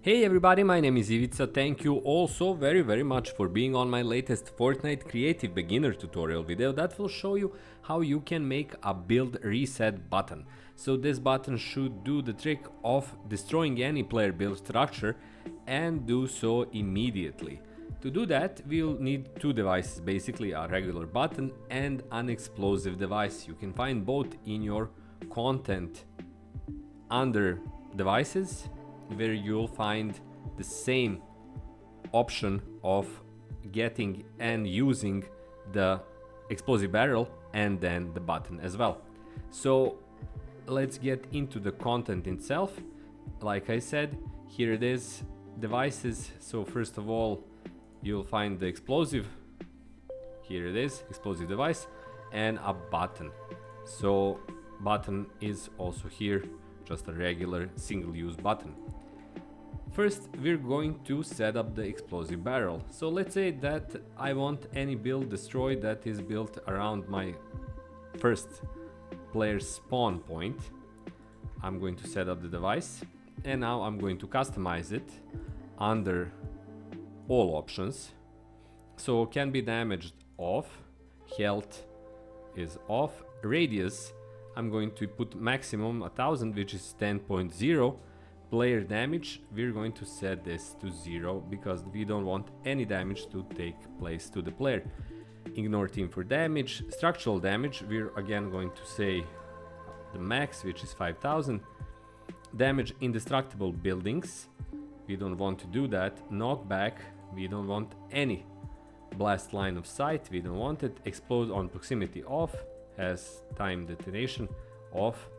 Hey everybody, my name is Ivica. Thank you also very much for being on my latest Fortnite Creative beginner tutorial video that will show you how you can make a build reset button. So this button should do the trick of destroying any player build structure and do so immediately. To do that, we'll need two devices, basically a regular button and an explosive device. You can find both in your content under devices, where you'll find the same option of getting and using the explosive barrel and then the button as well. So let's get into the content itself. Like I said, here it is, devices. So first of all, you'll find the explosive. Here it is, explosive device, and a button. So button is also here, just a regular single-use button. First, we're going to set up the explosive barrel. So let's say that I want any build destroyed that is built around my first player's spawn point. I'm going to set up the device, and now I'm going to customize it under all options. So can be damaged off, health is off, radius I'm going to put maximum 1000, which is 10.0. Player damage, we're going to set this to 0 because we don't want any damage to take place to the player. Ignore team for damage. Structural damage, we're again going to say the max, which is 5000. Damage indestructible buildings, we don't want to do that. Knockback, we don't want any. Blast line of sight, we don't want it. Explode on proximity off, has time detonation off.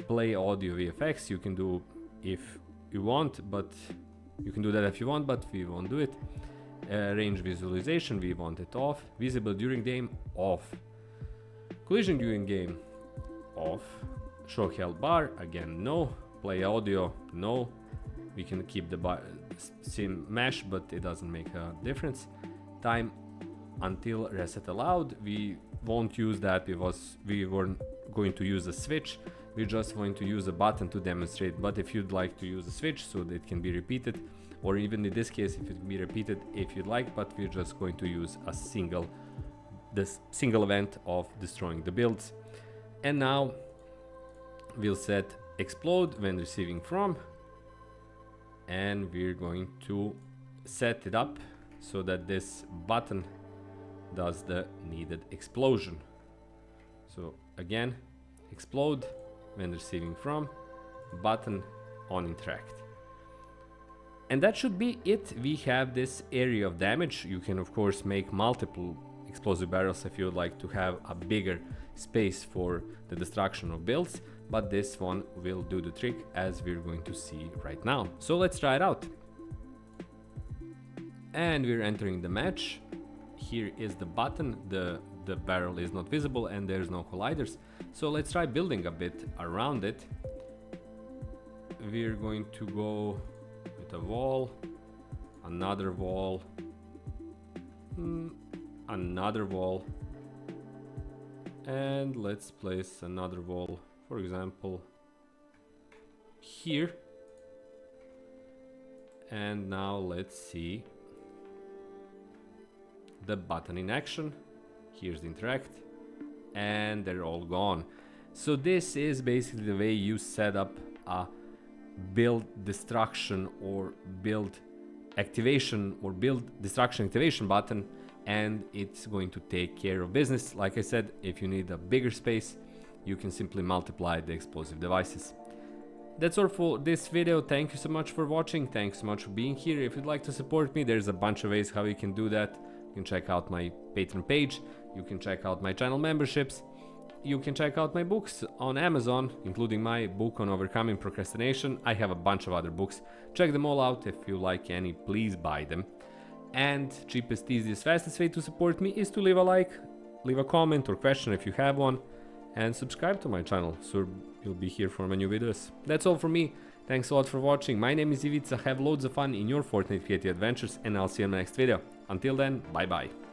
Play audio VFX, you can do if you want, but you can do that if you want, but we won't do it. Range visualization, we want it off. Visible during game, off. Collision during game, off. Show health bar, again no. Play audio, no. We can keep the sim mesh, but it doesn't make a difference. Time until reset allowed, we won't use that because we weren't going to use a switch. We're just going to use a button to demonstrate, but if you'd like to use a switch so that it can be repeated, or even in this case if it can be repeated if you'd like, but we're just going to use a single event of destroying the builds. And now we'll set explode when receiving from, and we're going to set it up so that this button does the needed explosion. So again, explode when receiving from, button on interact. And that should be it. We have this area of damage. You can of course make multiple explosive barrels if you would like to have a bigger space for the destruction of builds, but this one will do the trick as we're going to see right now. So let's try it out. And we're entering the match. Here is the button, the barrel is not visible and there's no colliders. So let's try building a bit around it. We're going to go with a wall, another wall, another wall, and let's place another wall, for example here. And now let's see the button in action. Here's the interact, and they're all gone. So this is basically the way you set up a build destruction or build activation or build destruction activation button, and it's going to take care of business. Like I said, if you need a bigger space, you can simply multiply the explosive devices. That's all for this video. Thank you so much for watching. Thanks so much for being here. If you'd like to support me, there's a bunch of ways how you can do that. You can check out my Patreon page, you can check out my channel memberships, you can check out my books on Amazon, including my book on overcoming procrastination. I have a bunch of other books. Check them all out. If you like any, please buy them. And cheapest, easiest, fastest way to support me is to leave a like, leave a comment or question if you have one, and subscribe to my channel so you'll be here for my new videos. That's all from me. Thanks a lot for watching. My name is Ivica. Have loads of fun in your Fortnite creative adventures, and I'll see you in the next video. Until then, bye bye.